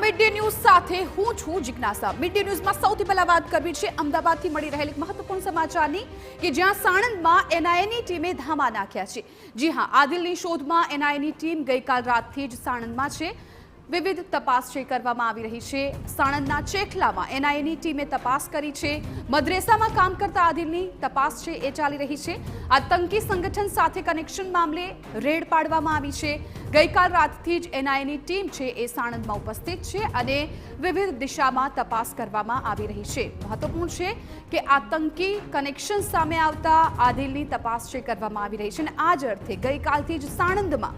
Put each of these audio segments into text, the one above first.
Mid day news સાથે હું છું જિજ્ઞાસા। મિડ ડે ન્યૂઝમાં સૌથી પહેલા વાત કરવી છે અમદાવાદથી મળી રહેલ એક મહત્વપૂર્ણ સમાચારની કે જ્યાં સાણંદમાં એનઆઈએની ટીમે ધામા નાખ્યા છે। જી હા, આદિલની શોધમાં એનઆઈએની ટીમ ગઈકાલ રાતથી જ સાણંદમાં છે। વિવિધ તપાસ કરવામાં આવી રહી છે। સાણંદના ચેખલામાં એનઆઈએની ટીમે તપાસ કરી છે। મદ્રેસામાં કામ કરતા આદિલની તપાસ છે એ ચાલી રહી છે। આતંકી સંગઠન સાથે કનેક્શન મામલે રેડ પાડવામાં આવી છે। ગઈકાલ રાતથી જ એનઆઈએની ટીમ છે એ સાણંદમાં ઉપસ્થિત છે અને વિવિધ દિશામાં તપાસ કરવામાં આવી રહી છે। મહત્વપૂર્ણ છે કે આતંકી કનેક્શન સામે આવતા આદિલની તપાસ છે કરવામાં આવી રહી છે અને આ જ અર્થે ગઈકાલથી જ સાણંદમાં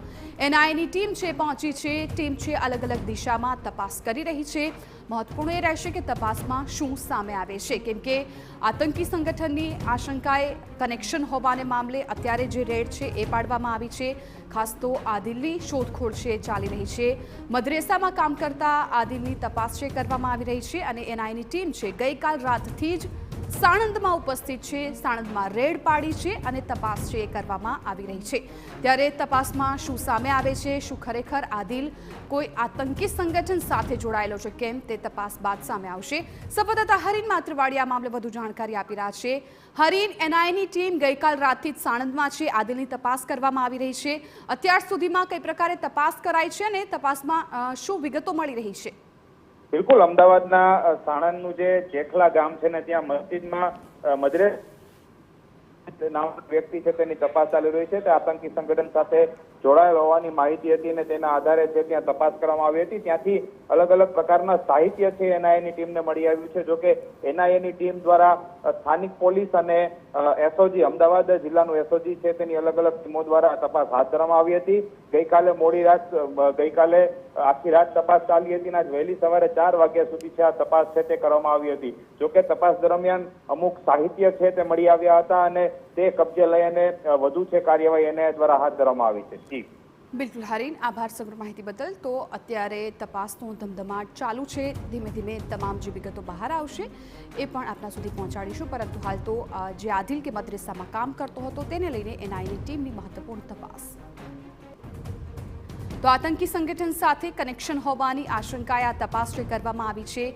એનઆઈએની ટીમ છે પહોંચી છે। ટીમ છે અલગ અલગ દિશામાં તપાસ કરી રહી છે। મહત્વપૂર્ણ એ રહેશે કે તપાસમાં શું સામે આવે છે, કેમ કે આતંકી સંગઠનની આશંકાએ કનેક્શન હોવાને મામલે અત્યારે જે રેડ છે એ પાડવામાં આવી છે। ખાસ તો આદિલની શોધખોળ છે ચાલી રહી છે। મદ્રેસામાં કામ કરતા આદિલની તપાસ છે કરવામાં આવી રહી છે અને એનઆઈએની ટીમ છે ગઈકાલ રાતથી જ સાણંદમાં ઉપસ્થિત છે। સાણંદમાં રેડ પાડી છે અને તપાસ છે એ કરવામાં આવી રહી છે। ત્યારે તપાસમાં શું સામે આવે છે, શું ખરેખર આદિલ કોઈ આતંકી સંગઠન સાથે જોડાયેલો છે કેમ, તે તપાસ બાદ સામે આવશે। સંવાદદાતા હરીન માત્રવાડી આ મામલે વધુ જાણકારી આપી રહ્યા છે। હરીન, એનઆઈએની ટીમ ગઈકાલ રાતથી જ સાણંદમાં છે, આદિલની તપાસ કરવામાં આવી રહી છે। અત્યાર સુધીમાં કઈ પ્રકારે તપાસ કરાઈ છે અને તપાસમાં શું વિગતો મળી રહી છે? બિલકુલ, અમદાવાદના સાણંદનું જે ચેખલા ગામ છે ને ત્યાં મસ્જિદમાં મદ્રેસ નામનો વ્યક્તિ છે તેની તપાસ ચાલી રહી છે। તે આતંકી સંગઠન સાથે જોડાયેલ હોવાની માહિતી હતી અને તેના આધારે છે ત્યાં તપાસ કરવામાં આવી હતી। ત્યાંથી અલગ અલગ પ્રકારના સાહિત્ય છે એનઆઈએની ટીમને મળી આવ્યું છે। જોકે એનઆઈએની ટીમ દ્વારા સ્થાનિક પોલીસ અને એસઓજી, અમદાવાદ જિલ્લાનું એસઓજી છે તેની અલગ અલગ ટીમો દ્વારા તપાસ હાથ ધરવામાં આવી હતી। ગઈકાલે આખી રાત તપાસ ચાલી હતી અને વહેલી સવારે 4 વાગ્યા સુધી છે આ તપાસ છે તે કરવામાં આવી હતી। જોકે તપાસ દરમિયાન અમુક સાહિત્ય છે તે મળી આવ્યા હતા અને તે કબજે લઈ અને વધુ છે કાર્યવાહી એનઆઈએ દ્વારા હાથ ધરવામાં આવી છે। જી બિલકુલ હરીન, આભાર સમગ્ર માહિતી બદલ। તો અત્યારે તપાસનો ધમધમાટ ચાલુ છે, ધીમે ધીમે તમામ જે વિગતો બહાર આવશે એ પણ આપના સુધી પહોંચાડીશું, પરંતુ હાલ તો જે આદિલ કે મદ્રેસામાં કામ કરતો હતો તેને લઈને એનઆઈએની ટીમની મહત્વપૂર્ણ તપાસ। તો આતંકી સંગઠન સાથે કનેક્શન હોવાની આશંકાએ આ તપાસ કરવામાં આવી છે।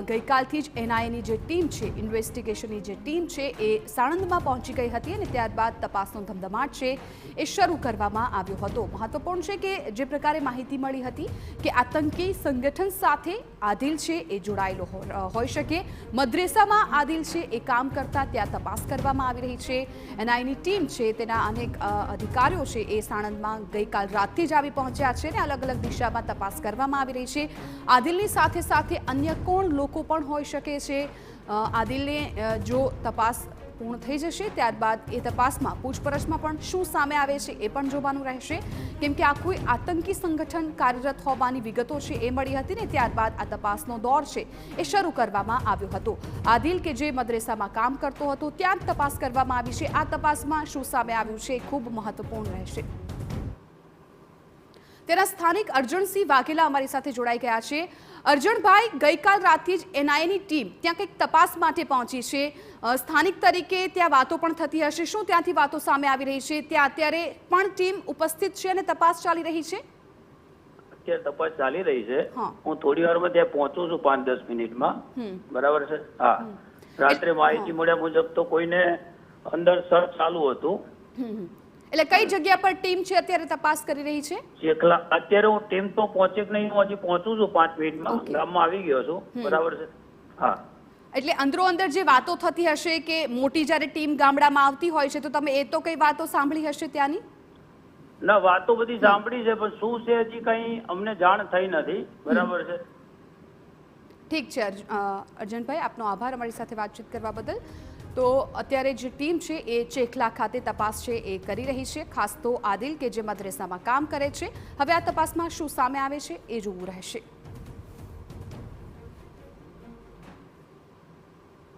ગઈકાલથી જ એનઆઈએની જે ટીમ છે, ઇન્વેસ્ટિગેશનની જે ટીમ છે એ સાણંદમાં પહોંચી ગઈ હતી અને ત્યારબાદ તપાસનો ધમધમાટ છે એ શરૂ કરવામાં આવ્યો હતો। મહત્વપૂર્ણ છે કે જે પ્રકારે માહિતી મળી હતી કે આતંકી સંગઠન સાથે આદિલ છે એ જોડાયેલો હોઈ શકે। મદ્રેસામાં આદિલ છે એ કામ કરતા ત્યાં તપાસ કરવામાં આવી રહી છે। એનઆઈએની ટીમ છે તેના અનેક અધિકારીઓ છે એ સાણંદમાં ગઈકાલ રાતથી જ આવી પહોંચ્યા છે અને અલગ અલગ દિશામાં તપાસ કરવામાં આવી રહી છે। આદિલની સાથે સાથે અન્ય કોણ લોકો પણ હોઈ શકે છે। આદિલને જો તપાસ પૂર્ણ થઈ જશે ત્યારબાદ એ તપાસમાં પૂછપરછમાં પણ શું સામે આવે છે એ પણ જોવાનું રહેશે, કેમ કે આ કોઈ આતંકી સંગઠન કાર્યરત હોવાની વિગતો છે એ મળી હતી ને ત્યારબાદ આ તપાસનો દોર છે એ શરૂ કરવામાં આવ્યો હતો। આદિલ કે જે મદ્રેસામાં કામ કરતો હતો ત્યાં જ તપાસ કરવામાં આવી છે। આ તપાસમાં શું સામે આવ્યું છે એ ખૂબ મહત્વપૂર્ણ રહેશે। તેના સ્થાનિક અર્જણસિંહ વાઘેલા અમારી સાથે જોડાઈ ગયા છે। અર્જણભાઈ, ગઈકાલ રાતથી જ એનઆઈએની ટીમ ત્યાં કંઈક તપાસ માટે પહોંચી છે, સ્થાનિક તરીકે ત્યાં વાતો પણ થતી હશે, શું ત્યાંથી વાતો સામે આવી રહી છે? ત્યાં અત્યારે પણ ટીમ ઉપસ્થિત છે અને તપાસ ચાલી રહી છે? અત્યારે તપાસ ચાલી રહી છે। હું થોડી વારમાં ત્યાં પહોંચું છું, 5-10 મિનિટમાં, બરાબર છે? હા, રાત્રે માહિતી મળ્યા મુજબ તો કોઈને અંદર સર્ચ ચાલુ હતું। એટલે કઈ જગ્યા પર ટીમ છે અત્યારે તપાસ કરી રહી છે? ચેખલા અત્યારે હું ટીમ તો પહોંચે કે નહીં, હું હજી પહોંચું છું 5 મિનિટમાં, ગામમાં આવી ગયો છું, બરાબર છે? હા, એટલે અંદરો અંદર જે વાતો થતી હશે કે મોટી જ્યારે ટીમ ગામડામાં આવતી હોય છે તો તમે એ તો કઈ વાતો સાંભળી હશે ત્યાંની? ના, વાતો બધી સાંભળી છે પણ શું છે હજી કઈ અમને જાણ થઈ નથી, બરાબર છે? ઠીક છે અર્જનભાઈ, આપનો આભાર અમારી સાથે વાતચીત કરવા બદલ। તો અત્યારે જે ટીમ છે એ ચેખલા ખાતે તપાસ છે એ કરી રહી છે, ખાસ તો આદિલ કે જે મદ્રેસામાં કામ કરે છે। હવે આ તપાસમાં શું સામે આવે છે એ જોવું રહેશે।